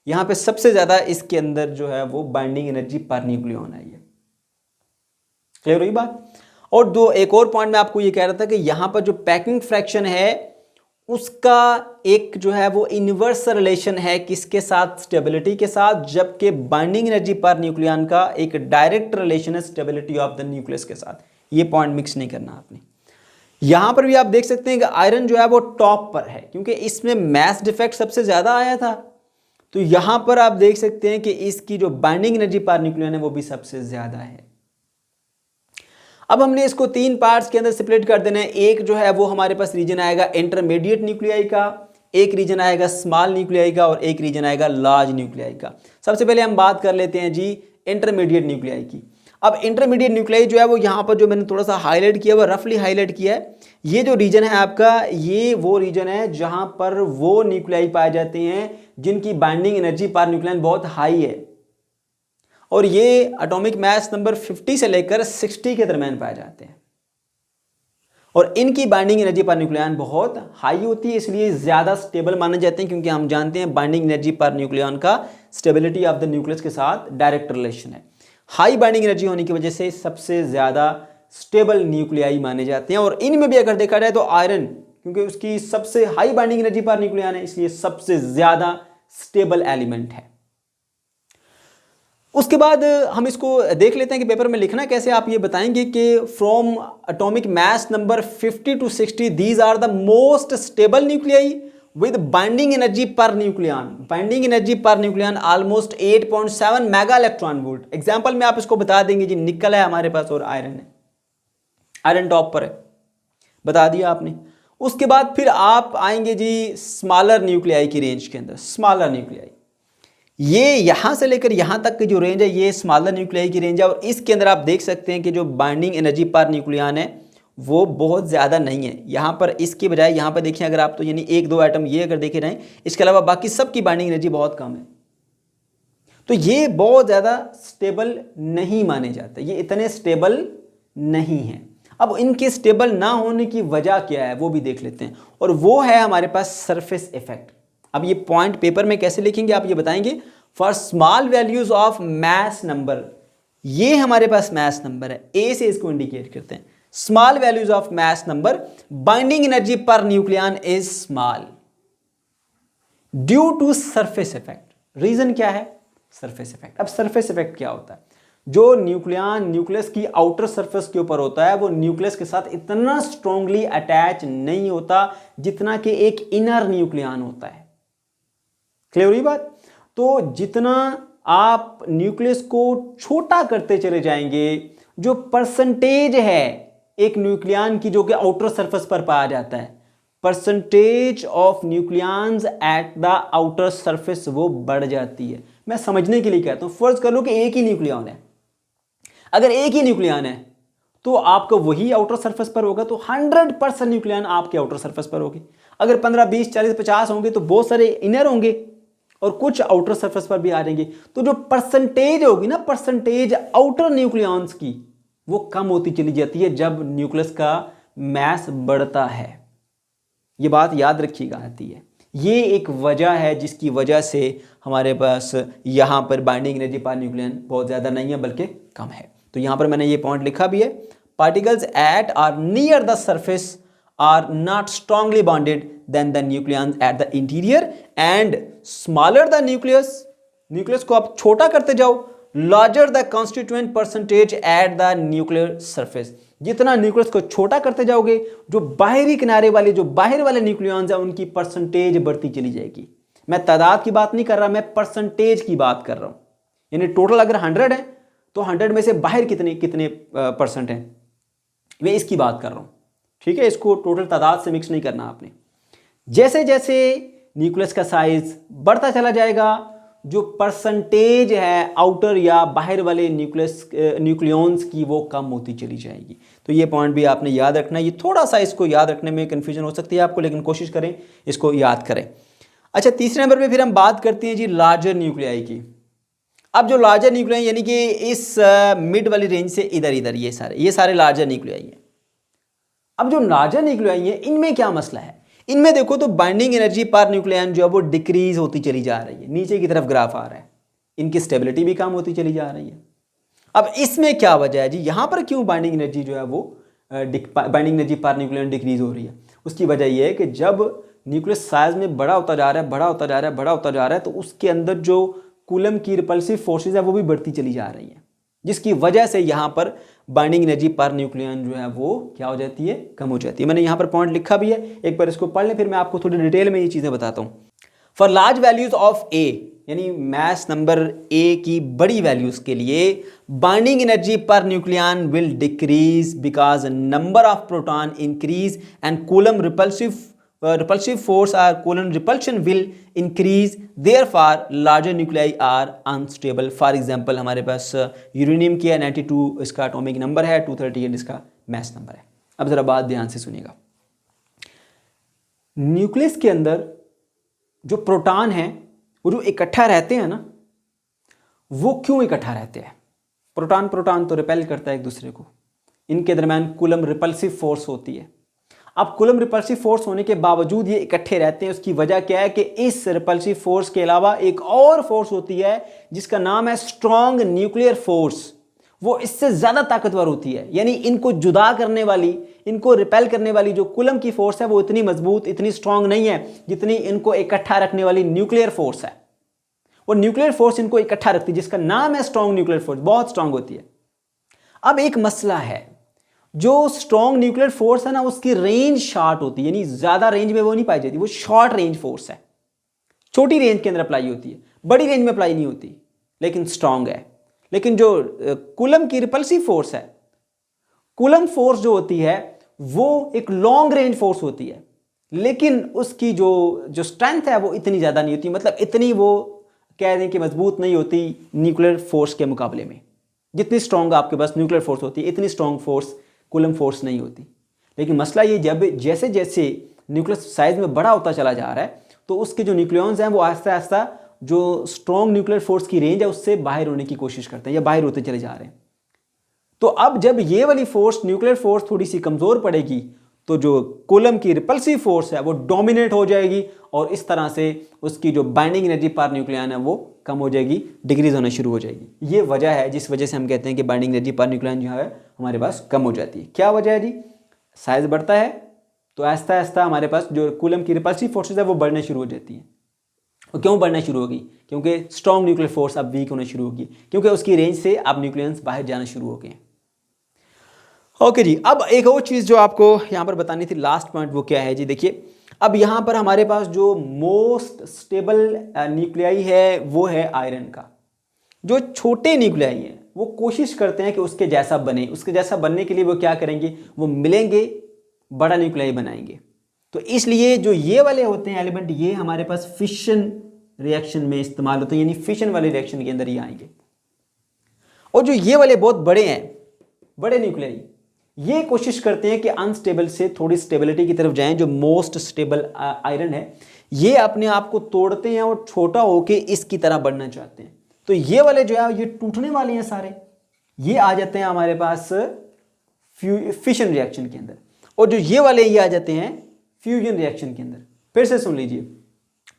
यहाँ पे सबसे ज़्यादा इसके अंदर जो है वो बाइंडिंग एनर्जी पर न्यूक्लियन आई है। क्लियर हुई बात? और एक और पॉइंट मैं आपको ये कह रहा था कि यहां पर जो पैकिंग फ्रैक्शन है उसका एक जो है वो इनवर्स रिलेशन है किसके साथ? स्टेबिलिटी के साथ, जबकि बाइंडिंग एनर्जी पर न्यूक्लियन का एक डायरेक्ट रिलेशन है स्टेबिलिटी ऑफ द न्यूक्लियस के साथ। ये पॉइंट मिक्स नहीं करना आपने। यहां पर भी आप देख सकते हैं कि आयरन जो है वो टॉप पर है क्योंकि इसमें मैस डिफेक्ट सबसे ज्यादा आया था। तो यहां पर आप देख सकते हैं कि इसकी जो बाइंडिंग एनर्जी पर न्यूक्लियन है वो भी सबसे ज्यादा है। अब हमने इसको 3 पार्ट्स के अंदर स्प्लिट कर देना है। एक जो है वो हमारे पास रीजन आएगा इंटरमीडिएट न्यूक्लियाई का, एक रीजन आएगा स्मॉल न्यूक्लियाई का और एक रीजन आएगा लार्ज न्यूक्लियाई का। सबसे पहले हम बात कर लेते हैं जी इंटरमीडिएट न्यूक्लियाई की। अब इंटरमीडिएट न्यूक्लियाई जो है वो यहाँ पर जो मैंने थोड़ा सा हाईलाइट किया हुआ, रफली हाईलाइट किया है, ये जो रीजन है आपका, ये वो रीजन है जहां पर वो न्यूक्लियाई पाए जाते हैं जिनकी बाइंडिंग एनर्जी पर न्यूक्लियन बहुत हाई है और ये एटॉमिक मास नंबर 50 से लेकर 60 के दरमियान पाए जाते हैं और इनकी बाइंडिंग एनर्जी पर न्यूक्लियन बहुत हाई होती है, इसलिए ज्यादा स्टेबल माने जाते हैं क्योंकि हम जानते हैं बाइंडिंग एनर्जी पर न्यूक्लियन का स्टेबिलिटी ऑफ द न्यूक्लियस के साथ डायरेक्ट रिलेशन है। हाई बाइंडिंग एनर्जी होने की वजह से सबसे ज्यादा स्टेबल न्यूक्लियाई माने जाते हैं और इनमें भी अगर देखा जाए तो आयरन, क्योंकि उसकी सबसे high binding energy per nucleon है, इसलिए सबसे ज्यादा स्टेबल एलिमेंट है। उसके बाद हम इसको देख लेते हैं कि पेपर में लिखना कैसे। आप ये बताएंगे कि from atomic mass number 50 to 60 these are the most stable nuclei with binding energy per nucleon. Binding energy per nucleon almost 8.7 mega electron volt. Example में आप इसको बता देंगे जी, निकल है हमारे पास और आयरन है, आयरन टॉप पर है, बता दिया आपने। उसके बाद फिर आप आएंगे जी स्मॉलर न्यूक्लियाई की रेंज के अंदर। स्मॉलर न्यूक्लियाई ये यहां से लेकर यहां तक की जो रेंज है ये स्मॉलर न्यूक्लियाई की रेंज है और इसके अंदर आप देख सकते हैं कि जो बाइंडिंग एनर्जी पर न्यूक्लियन है वो बहुत ज़्यादा नहीं है। यहाँ पर इसके बजाय यहाँ पर देखिए अगर आप तो यानी 1-2 एटम ये अगर देखे रहें, इसके अलावा बाकी सबकी बाइंडिंग एनर्जी बहुत कम है। तो ये बहुत ज़्यादा स्टेबल नहीं माने जाते, ये इतने स्टेबल नहीं हैं। अब इनके स्टेबल ना होने की वजह क्या है वो भी देख लेते हैं और वो है हमारे पास सरफेस इफेक्ट। अब ये पॉइंट पेपर में कैसे लिखेंगे आप ये बताएंगे। For small values of mass number, ये हमारे पास मैस नंबर है, ए से इसको इंडिकेट करते हैं। Small values of mass number binding energy per nucleon is small due to surface effect. Reason क्या है? Surface effect. अब सरफेस इफेक्ट क्या होता है? जो न्यूक्लियस की आउटर सरफेस के ऊपर होता है वो न्यूक्लियस के साथ इतना स्ट्रांगली अटैच नहीं होता जितना कि एक इनर न्यूक्लियन होता है। क्लियर हुई बात? तो जितना आप न्यूक्लियस को छोटा करते चले जाएंगे, जो परसेंटेज है एक न्यूक्लियन की जो कि आउटर सरफेस पर पाया जाता है, percentage of nucleons at the outer surface वो बढ़ जाती है। मैं समझने के लिए कहता हूं, फर्ज कर लो कि एक ही न्यूक्लियन है। अगर एक ही न्यूक्लियन है तो आपका वही आउटर सरफेस पर होगा, तो 100% न्यूक्लियन आपके आउटर सरफेस पर होगी। अगर 15, 20, 40, 50 होंगे तो बहुत सारे इनर होंगे और कुछ आउटर सरफेस पर भी आ जाएंगे। तो जो परसेंटेज होगी ना, परसेंटेज आउटर न्यूक्लियंस की, वो कम होती चली जाती है जब न्यूक्लियस का मास बढ़ता है। ये बात याद रखिएगा आती है। ये एक वजह है जिसकी वजह से हमारे पास यहाँ पर बाइंडिंग एनर्जी पर न्यूक्लियन बहुत ज़्यादा नहीं है बल्कि कम है। तो यहाँ पर मैंने ये पॉइंट लिखा भी है, particles at or near the surface are not strongly bonded than the nucleons at the interior and smaller the nucleus को आप छोटा करते जाओ, larger the constituent percentage at the nuclear surface. जितना न्यूक्लियस को छोटा करते जाओगे, जो बाहरी किनारे वाले, जो बाहर वाले न्यूक्लियॉन्स हैं, उनकी परसेंटेज बढ़ती चली जाएगी। मैं तादाद की बात नहीं कर रहा, मैं परसेंटेज की बात कर रहा हूं। यानी टोटल अगर 100 है तो 100 में से बाहर कितने परसेंट हैं, मैं इसकी बात कर रहा हूं। ठीक है, इसको टोटल तादाद से मिक्स नहीं करना आपने। जैसे जैसे न्यूक्लियस का साइज बढ़ता चला जाएगा, जो परसेंटेज है आउटर या बाहर वाले न्यूक्लियॉन्स की वो कम होती चली जाएगी। तो ये पॉइंट भी आपने याद रखना है। ये थोड़ा सा इसको याद रखने में कंफ्यूजन हो सकती है आपको, लेकिन कोशिश करें इसको याद करें। अच्छा, तीसरे नंबर पे फिर हम बात करते हैं जी लार्जर न्यूक्लियाई की। अब जो लार्जर न्यूक्लियाई यानी कि इस मिड वाली रेंज से इधर इधर ये सारे लार्जर न्यूक्लियाई हैं। अब जो लार्जर न्यूक्लियाई है इनमें क्या मसला है? इनमें देखो तो बाइंडिंग एनर्जी पर न्यूक्लियन जो है वो डिक्रीज होती चली जा रही है, नीचे की तरफ ग्राफ आ रहा है, इनकी स्टेबिलिटी भी कम होती चली जा रही है। अब इसमें क्या वजह है जी, यहाँ पर क्यों बाइंडिंग एनर्जी जो है वो binding energy per nucleon decrease हो रही है? उसकी वजह यह है कि जब न्यूक्लियस साइज में बड़ा होता जा रहा है तो उसके अंदर जो कूलम की रिपल्सिव फोर्सेज है वो भी बढ़ती चली जा रही है, जिसकी वजह से यहाँ पर बाइंडिंग एनर्जी पर न्यूक्लियन जो है वो क्या हो जाती है, कम हो जाती है। मैंने यहाँ पर पॉइंट लिखा भी है, एक बार इसको पढ़ लें, फिर मैं आपको थोड़ी डिटेल में ये चीज़ें बताता हूँ। फॉर लार्ज वैल्यूज ऑफ ए, यानी मास नंबर ए की बड़ी वैल्यूज के लिए binding energy per nucleon will decrease because number of proton increase and coulomb repulsive force or Coulomb repulsion will increase, therefore larger nuclei are unstable. For example, हमारे पास uranium की है 92 इसका atomic number है, 238 इसका mass number है। अब जरा बात ध्यान से सुनिएगा। न्यूक्लियस के अंदर जो प्रोटॉन है वो जो इकट्ठा रहते हैं ना, वो क्यों इकट्ठा रहते हैं? प्रोटॉन तो रिपेल करता है एक दूसरे को, इनके दरमियान कूलम रिपल्सिव फोर्स होती है। अब कूलम रिपल्सिव फोर्स होने के बावजूद ये इकट्ठे रहते हैं, उसकी वजह क्या है कि इस रिपल्सिव फोर्स के अलावा एक और फोर्स होती है जिसका नाम है स्ट्रॉन्ग न्यूक्लियर फोर्स। वो इससे ज़्यादा ताकतवर होती है, यानी इनको जुदा करने वाली, इनको रिपेल करने वाली जो कूलम की फोर्स है वो इतनी मजबूत, इतनी स्ट्रॉन्ग नहीं है जितनी इनको इकट्ठा रखने वाली न्यूक्लियर फोर्स है। वो न्यूक्लियर फोर्स इनको इकट्ठा रखती है जिसका नाम है स्ट्रॉन्ग न्यूक्लियर फोर्स, बहुत स्ट्रॉन्ग होती है। अब एक मसला है, जो स्ट्रॉन्ग न्यूक्लियर फोर्स है ना उसकी रेंज शॉर्ट होती है, यानी ज्यादा रेंज में वो नहीं पाई जाती, वो शॉर्ट रेंज फोर्स है, छोटी रेंज के अंदर अप्लाई होती है, बड़ी रेंज में अप्लाई नहीं होती, लेकिन स्ट्रॉन्ग है। लेकिन जो कूलम की रिपल्सिव फोर्स है, कूलम फोर्स जो होती है वो एक लॉन्ग रेंज फोर्स होती है, लेकिन उसकी जो स्ट्रेंथ है वो इतनी ज्यादा नहीं होती, मतलब इतनी वो कह दें कि मजबूत नहीं होती न्यूक्लियर फोर्स के मुकाबले में। जितनी स्ट्रॉन्ग आपके पास न्यूक्लियर फोर्स होती है, इतनी स्ट्रॉन्ग फोर्स कूलम फोर्स नहीं होती। लेकिन मसला ये, जब जैसे जैसे न्यूक्लियस साइज में बड़ा होता चला जा रहा है तो उसके जो न्यूक्लियॉन्स हैं वो आहिस्ता आहिस्ता जो स्ट्रॉन्ग न्यूक्लियर फोर्स की रेंज है उससे बाहर होने की कोशिश करते हैं या बाहर होते चले जा रहे हैं। तो अब जब ये वाली फोर्स, न्यूक्लियर फोर्स थोड़ी सी कमजोर पड़ेगी तो जो कूलम की रिपल्सिव फोर्स है वो डोमिनेट हो जाएगी और इस तरह से उसकी जो बाइंडिंग एनर्जी पर न्यूक्लियन है वो कम हो जाएगी, डिक्रीज होना शुरू हो जाएगी। ये वजह है जिस वजह से हम कहते हैं कि बाइंडिंग एनर्जी पर न्यूक्लियन जो है हमारे पास कम हो जाती है। क्या वजह है जी? साइज बढ़ता है तो आहिस्ता आहिस्ता हमारे पास जो कूलम की रिपल्सिव फोर्सेज है वो बढ़ने शुरू हो जाती हैं। वो क्यों बढ़ना शुरू होगी? क्योंकि स्ट्रॉन्ग न्यूक्लियर फोर्स अब वीक होना शुरू होगी, क्योंकि उसकी रेंज से अब न्यूक्लियंस बाहर जाना शुरू हो गए। ओके जी, अब एक और चीज़ जो आपको यहाँ पर बतानी थी, लास्ट पॉइंट, वो क्या है जी? देखिए, अब यहाँ पर हमारे पास जो मोस्ट स्टेबल न्यूक्लियाई है वो है आयरन का। जो छोटे न्यूक्लियाई हैं वो कोशिश करते हैं कि उसके जैसा बने, उसके जैसा बनने के लिए वो क्या करेंगे, वो मिलेंगे, बड़ा न्यूक्लियाई बनाएंगे। तो इसलिए जो ये वाले होते हैं एलिमेंट, ये हमारे पास फिशन रिएक्शन में इस्तेमाल होते हैं, यानी फिशन वाले रिएक्शन के अंदर ये आएंगे। और जो ये वाले बहुत बड़े हैं, बड़े न्यूक्लियाई, ये कोशिश करते हैं कि अनस्टेबल से थोड़ी स्टेबिलिटी की तरफ जाएं। जो मोस्ट स्टेबल आयरन है, ये अपने आप को तोड़ते हैं और छोटा होके इसकी तरह बढ़ना चाहते हैं। तो ये वाले जो है ये टूटने वाले हैं सारे, ये आ जाते हैं हमारे पास फिशन रिएक्शन के अंदर। और जो ये वाले ये आ जाते हैं फ्यूजन रिएक्शन के अंदर। फिर से सुन लीजिए,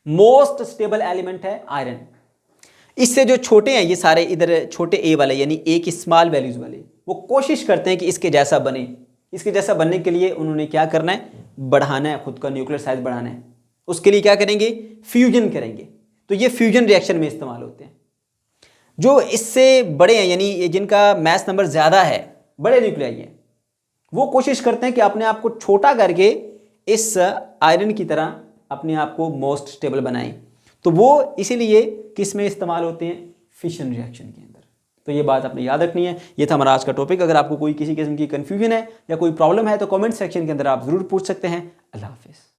मोस्ट स्टेबल एलिमेंट है आयरन। इससे जो छोटे हैं ये सारे, इधर छोटे ए वाले यानी ए की स्मॉल वैल्यूज वाले, वो कोशिश करते हैं कि इसके जैसा बने। इसके जैसा बनने के लिए उन्होंने क्या करना है, बढ़ाना है, खुद का न्यूक्लियर साइज बढ़ाना है। उसके लिए क्या करेंगे, फ्यूजन करेंगे। तो ये फ्यूजन रिएक्शन में इस्तेमाल होते हैं। जो इससे बड़े हैं, यानी जिनका मैस नंबर ज़्यादा है, बड़े न्यूक्लियाई हैं, वो कोशिश करते हैं कि अपने आप को छोटा करके इस आयरन की तरह अपने आप को मोस्ट स्टेबल बनाएं। तो वो इसीलिए किस में इस्तेमाल होते हैं, फिशन रिएक्शन के अंदर। तो ये बात आपने याद रखनी है। ये था हमारा आज का टॉपिक। अगर आपको कोई किसी किस्म की कन्फ्यूजन है या कोई प्रॉब्लम है तो कमेंट सेक्शन के अंदर आप ज़रूर पूछ सकते हैं। अल्लाह हाफिज़।